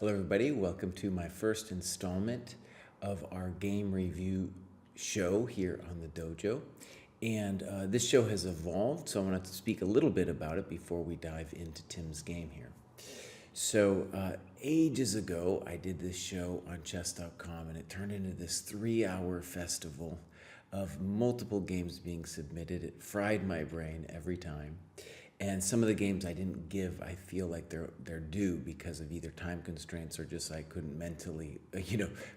Hello everybody, welcome to my first installment of our game review show here on the dojo. And this show has evolved, so I wanted to speak a little bit about it before we dive into Tim's game here. So ages ago, I did this show on chess.com and it turned into this 3-hour festival of multiple games being submitted. It fried my brain every time. And some of the games I didn't give, I feel like they're due because of either time constraints or just I couldn't mentally,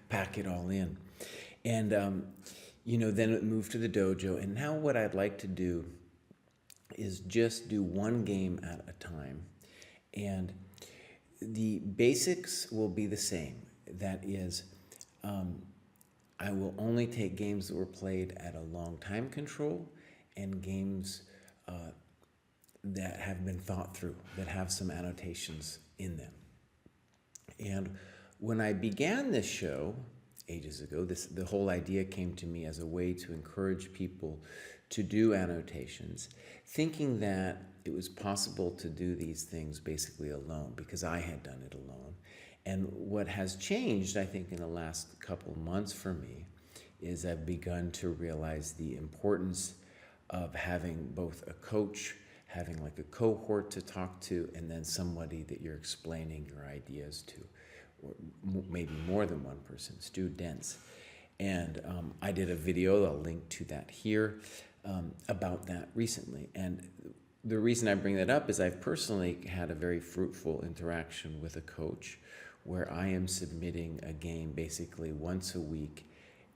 pack it all in. And, then it moved to the dojo. And now what I'd like to do is just do one game at a time. And the basics will be the same. That is, I will only take games that were played at a long time control and games that have been thought through, that have some annotations in them. And when I began this show ages ago, the whole idea came to me as a way to encourage people to do annotations, thinking that it was possible to do these things basically alone because I had done it alone. And what has changed, I think, in the last couple months for me is I've begun to realize the importance of having both a coach, having like a cohort to talk to, and then somebody that you're explaining your ideas to, or maybe more than one person, students. And I did a video, I'll link to that here, about that recently. And the reason I bring that up is I've personally had a very fruitful interaction with a coach where I am submitting a game basically once a week,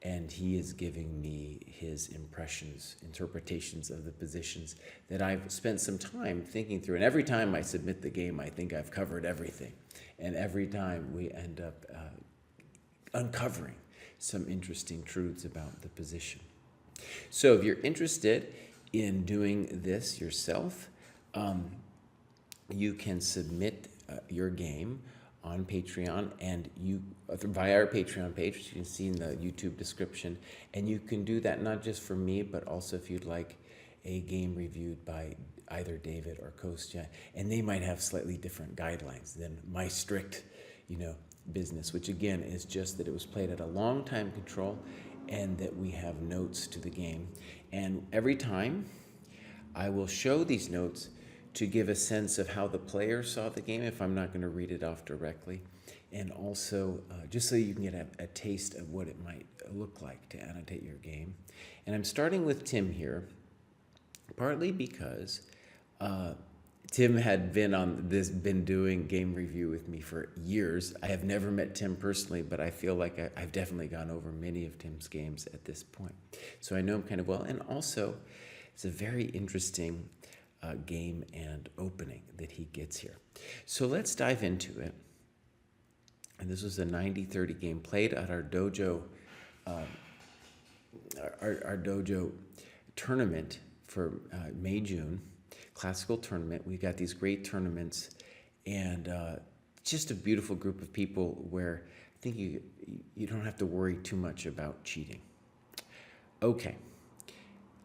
and he is giving me his impressions, interpretations of the positions that I've spent some time thinking through. And every time I submit the game, I think I've covered everything. And every time we end up uncovering some interesting truths about the position. So if you're interested in doing this yourself, you can submit your game on Patreon, and you via our Patreon page, which you can see in the YouTube description. And you can do that not just for me, but also if you'd like a game reviewed by either David or Kostya, and they might have slightly different guidelines than my strict, business, which again is just that it was played at a long time control and that we have notes to the game. And every time I will show these notes to give a sense of how the player saw the game, if I'm not going to read it off directly, and also just so you can get a taste of what it might look like to annotate your game. And I'm starting with Tim here, partly because Tim had been doing game review with me for years. I have never met Tim personally, but I feel like I've definitely gone over many of Tim's games at this point. So I know him kind of well, and also it's a very interesting game and opening that he gets here. So let's dive into it. And this was a 90-30 game played at our dojo, our dojo tournament for May-June, classical tournament. We got these great tournaments, and just a beautiful group of people where I think you don't have to worry too much about cheating. Okay.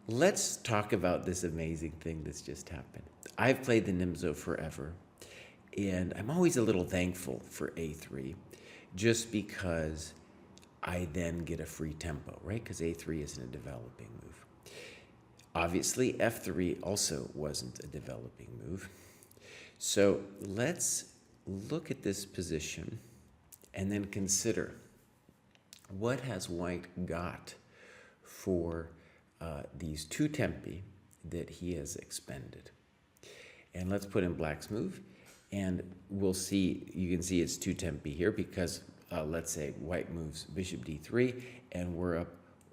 Let's talk about this amazing thing that's just happened. I've played the Nimzo forever, and I'm always a little thankful for A3, just because I then get a free tempo, right? Because A3 isn't a developing move. Obviously, F3 also wasn't a developing move. So let's look at this position and then consider what has White got for these two tempi that he has expended. And let's put in Black's move, and we'll see, you can see it's two tempi here because let's say White moves Bishop D3, and we're up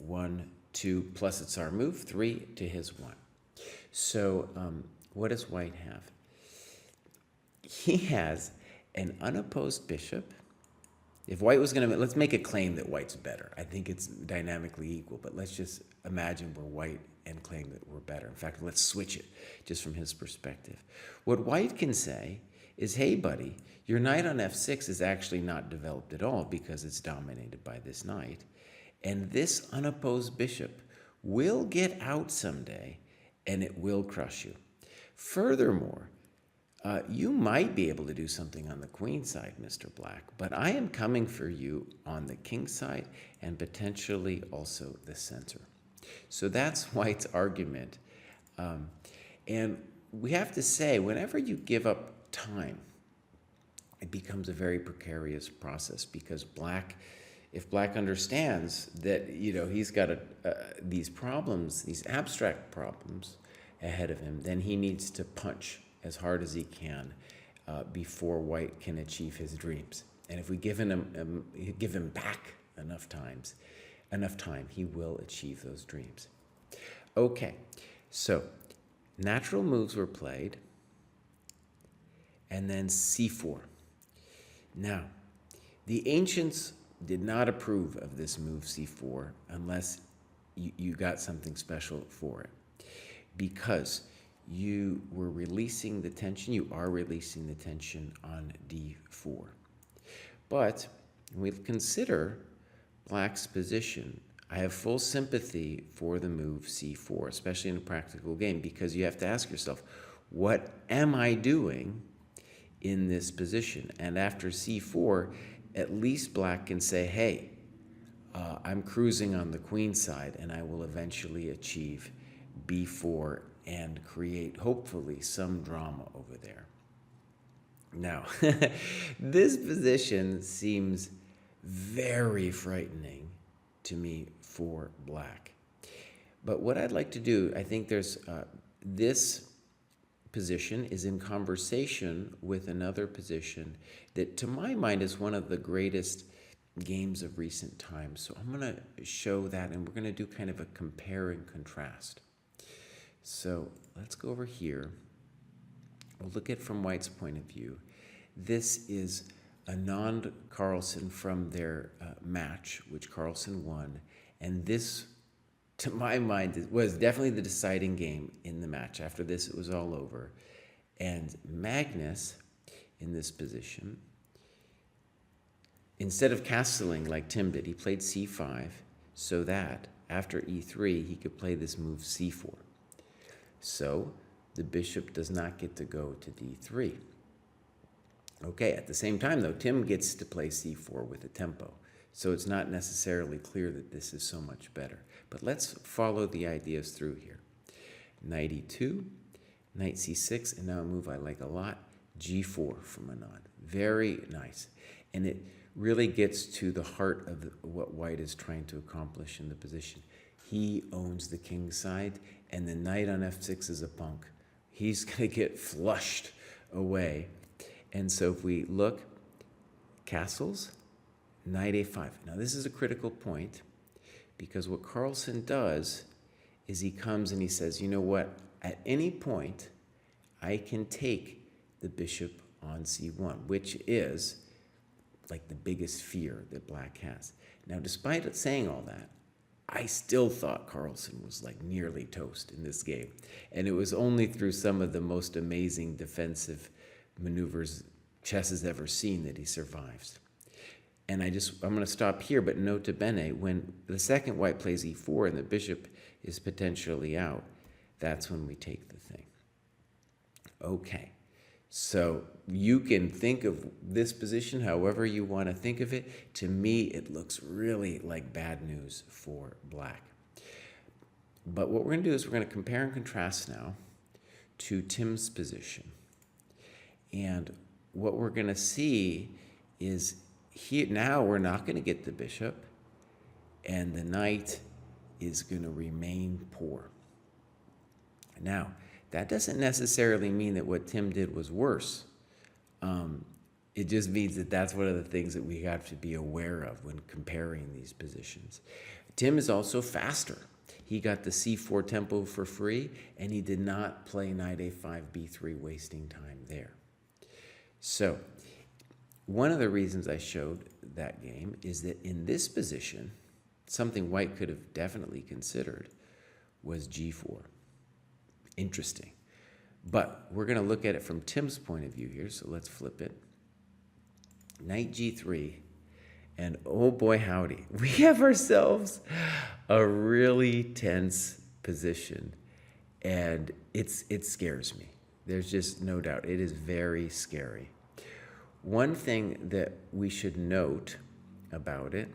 1, 2, plus it's our move, 3 to his 1. So what does White have? He has an unopposed bishop. If White was going to, let's make a claim that White's better. I think it's dynamically equal, but let's just imagine we're White and claim that we're better. In fact, let's switch it just from his perspective. What White can say is, hey, buddy, your knight on F6 is actually not developed at all because it's dominated by this knight. And this unopposed bishop will get out someday, and it will crush you. Furthermore, You might be able to do something on the queen side, Mr. Black, but I am coming for you on the king side and potentially also the center. So that's White's argument. And we have to say, whenever you give up time, it becomes a very precarious process, because if Black understands that he's got these problems, these abstract problems ahead of him, then he needs to punch as hard as he can before White can achieve his dreams. And if we give him back enough time, he will achieve those dreams. Okay, so natural moves were played, and then c4. Now, the ancients did not approve of this move c4 unless you got something special for it, because you were releasing the tension, you are releasing the tension on d4. But when we consider Black's position, I have full sympathy for the move c4, especially in a practical game, because you have to ask yourself, what am I doing in this position? And after c4, at least Black can say, hey, I'm cruising on the queen side, and I will eventually achieve b4 and create, hopefully, some drama over there. Now, this position seems very frightening to me for Black. But what I'd like to do, I think there's this position is in conversation with another position that, to my mind, is one of the greatest games of recent times. So I'm going to show that, and we're going to do kind of a compare and contrast. So let's go over here. We'll look at from White's point of view. This is Anand Carlsen from their match, which Carlsen won. And this, to my mind, was definitely the deciding game in the match. After this, it was all over. And Magnus, in this position, instead of castling like Tim did, he played c5 so that after e3, he could play this move c4. So the bishop does not get to go to d3. Okay, at the same time, though, Tim gets to play c4 with a tempo. So it's not necessarily clear that this is so much better. But let's follow the ideas through here. Knight e2, knight c6, and now a move I like a lot, g4 from Anand. Very nice. And it really gets to the heart of what White is trying to accomplish in the position. He owns the king side, and the knight on f6 is a punk. He's going to get flushed away. And so if we look, castles, knight a5. Now this is a critical point, because what Carlsen does is he comes and he says, you know what, at any point, I can take the bishop on c1, which is like the biggest fear that Black has. Now, despite saying all that, I still thought Carlsen was like nearly toast in this game. And it was only through some of the most amazing defensive maneuvers chess has ever seen that he survives. And I'm going to stop here, but nota bene, when the second White plays e4 and the bishop is potentially out, that's when we take the thing. Okay, so you can think of this position however you want to think of it. To me, it looks really like bad news for Black. But what we're going to do is we're going to compare and contrast now to Tim's position. And what we're going to see is here now we're not going to get the bishop, and the knight is going to remain poor. Now, that doesn't necessarily mean that what Tim did was worse. It just means that that's one of the things that we have to be aware of when comparing these positions. Tim is also faster. He got the c4 tempo for free, and he did not play knight a5, b3, wasting time there. So, one of the reasons I showed that game is that in this position, something White could have definitely considered was g4. Interesting. But we're going to look at it from Tim's point of view here, so let's flip it. Knight g3, and oh boy howdy, we have ourselves a really tense position, and it scares me, There's just no doubt. It is very scary. One thing that we should note about it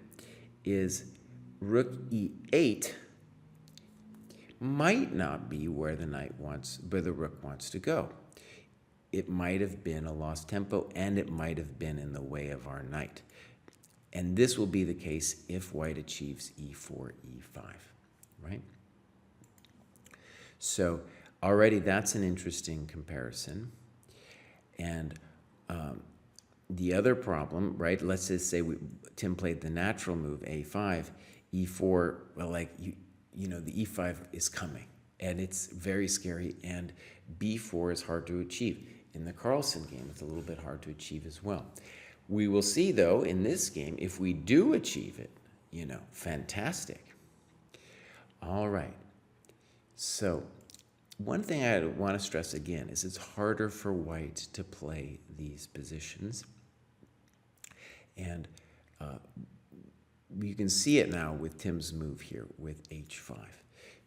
is rook e8 might not be where the rook wants to go. It might have been a lost tempo, and it might have been in the way of our knight. And this will be the case if white achieves e4, e5, right? So already that's an interesting comparison. And the other problem, right, let's just say Tim played the natural move, a5, e4, well, like, you know, the e5 is coming, and it's very scary, and b4 is hard to achieve. In the Carlsen game, it's a little bit hard to achieve as well. We will see, though, in this game, if we do achieve it, you know, fantastic. All right. So one thing I want to stress again is it's harder for white to play these positions. And you can see it now with Tim's move here with h5,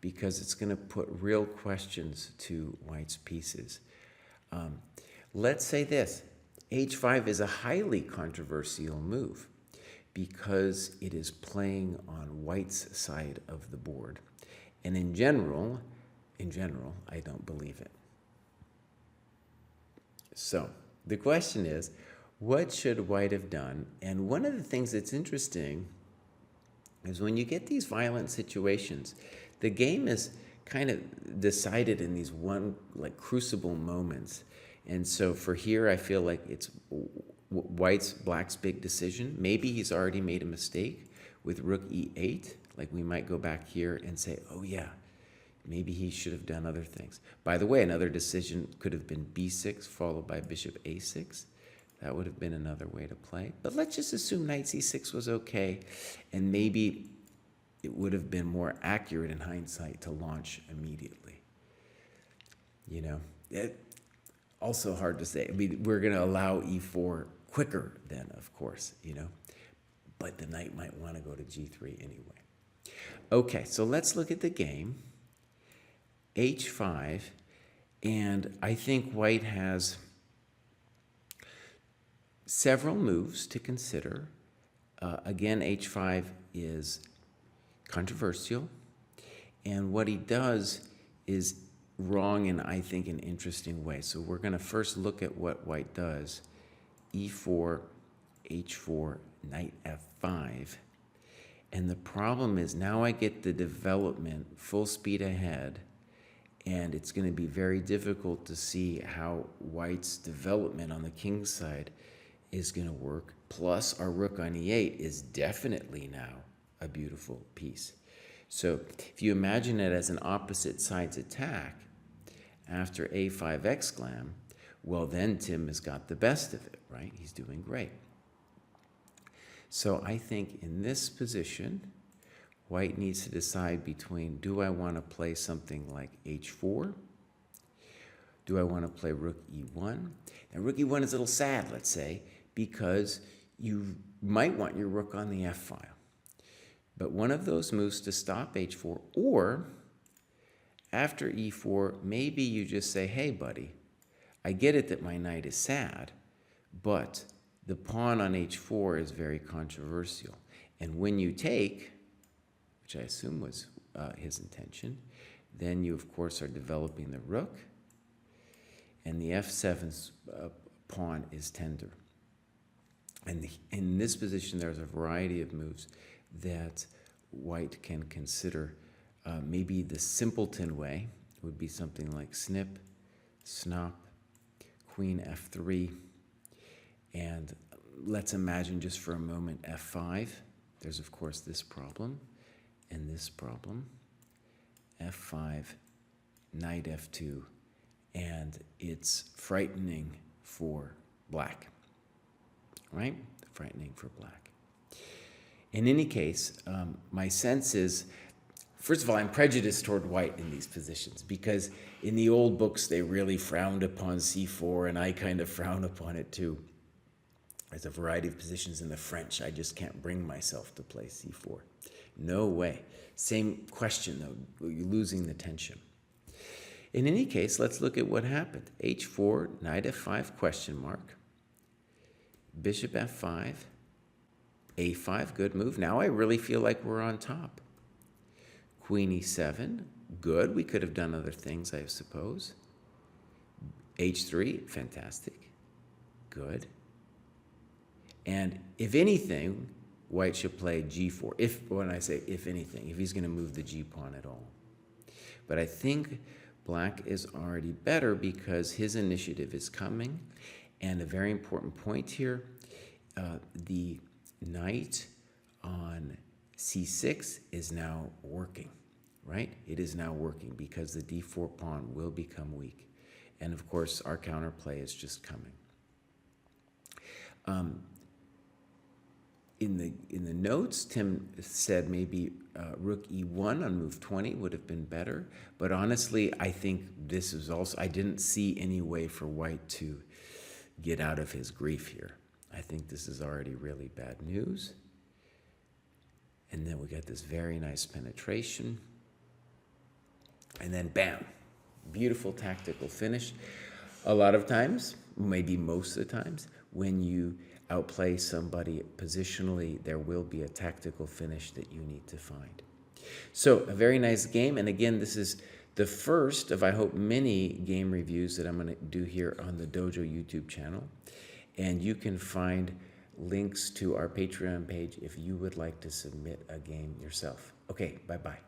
because it's going to put real questions to white's pieces. Let's say this. h5 is a highly controversial move because it is playing on white's side of the board. And in general, I don't believe it. So the question is, what should white have done? And one of the things that's interesting is when you get these violent situations, the game is kind of decided in these crucible moments. And so for here, I feel like it's black's big decision. Maybe he's already made a mistake with rook e8. Like we might go back here and say, oh yeah, maybe he should have done other things. By the way, another decision could have been b6 followed by bishop a6. That would have been another way to play. But let's just assume knight c6 was okay, and maybe it would have been more accurate in hindsight to launch immediately. You know, also hard to say. I mean, we're going to allow e4 quicker then, of course, you know, but the knight might want to go to g3 anyway. Okay, so let's look at the game. h5, and I think white has several moves to consider. Again, h5 is controversial, and what he does is wrong in, I think, an interesting way. So we're going to first look at what white does. e4, h4, knight f5. And the problem is now I get the development full speed ahead, and it's going to be very difficult to see how white's development on the king's side is going to work. Plus, our rook on e8 is definitely now a beautiful piece. So if you imagine it as an opposite sides attack after a5 exclam, well, then Tim has got the best of it, right? He's doing great. So I think in this position, white needs to decide between, do I want to play something like h4? Do I want to play rook e1? Now, rook e1 is a little sad, let's say, because you might want your rook on the f file. But one of those moves to stop h4, or after e4, maybe you just say, hey, buddy, I get it that my knight is sad, but the pawn on h4 is very controversial. And when you take, which I assume was his intention, then you, of course, are developing the rook, and the f7 pawn is tender. And in this position, there's a variety of moves that white can consider. Maybe the simpleton way would be something like snip, snop, queen f3, and let's imagine just for a moment f5. There's, of course, this problem and this problem. f5, knight f2, and it's frightening for black, right? Frightening for black. In any case, my sense is, first of all, I'm prejudiced toward white in these positions because in the old books, they really frowned upon c4, and I kind of frown upon it too. There's a variety of positions in the French. I just can't bring myself to play c4. No way. Same question, though. You're losing the tension. In any case, let's look at what happened. h4, knight f5, question mark. Bishop f5, a5, good move. Now I really feel like we're on top. Queen e7, good. We could have done other things, I suppose. h3, fantastic. Good. And if anything, white should play g4. When I say if anything, if he's going to move the g pawn at all. But I think black is already better because his initiative is coming. And a very important point here, the knight on c6 is now working, right? It is now working because the d4 pawn will become weak. And of course, our counterplay is just coming. In the notes, Tim said maybe rook e1 on move 20 would have been better. But honestly, I think this is also, I didn't see any way for white to get out of his grief here. I think this is already really bad news. And then we got this very nice penetration. And then bam, beautiful tactical finish. A lot of times, maybe most of the times, when you outplay somebody positionally, there will be a tactical finish that you need to find. So a very nice game. And again, this is the first of, I hope, many game reviews that I'm going to do here on the Dojo YouTube channel. And you can find links to our Patreon page if you would like to submit a game yourself. Okay, bye-bye.